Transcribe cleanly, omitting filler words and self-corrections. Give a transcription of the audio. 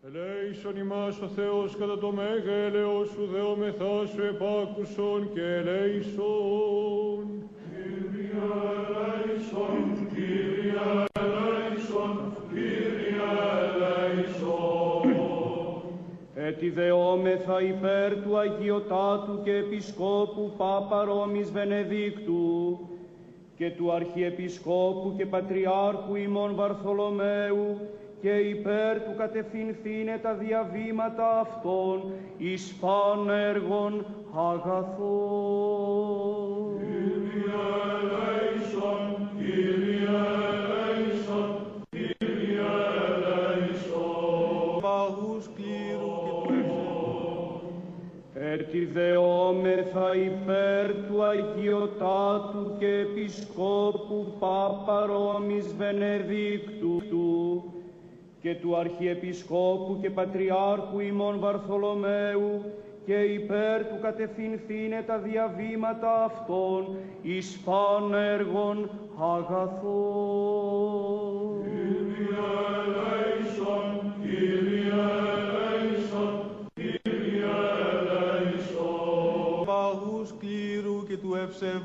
Ελέησον ημάς ο Θεός κατά το μέγα έλεος σου, δεόμεθά σου επάκουσον και ελέησον. Κύριε ελέησον, Κύριε ελέησον, Κύριε ελέησον. Έτι δεόμεθα υπέρ του Αγιωτάτου και Επισκόπου Πάπα Ρώμης Βενεδίκτου και του Αρχιεπισκόπου και Πατριάρχου ημών Βαρθολομαίου και υπέρ του κατευθυνθήνε τα διαβήματα αυτών εις πανέργων αγαθών. Κύριε ελέησον, Κύριε ελέησον, Κύριε ελέησον. Παγούς κλήρου και του Έρτι δεόμεθα υπέρ του Αγιωτάτου και Επισκόπου Πάπα Ρώμης Βενεδίκτου και του Αρχιεπισκόπου και Πατριάρχου ημών Βαρθολομαίου και υπέρ του κατευθυνθήνε τα διαβήματα αυτών εις πανέργων αγαθών. Κύριε ελέησον, Κύριε ελέησον, Κύριε ελέησον. Παγούς κλήρου και του ευσεβού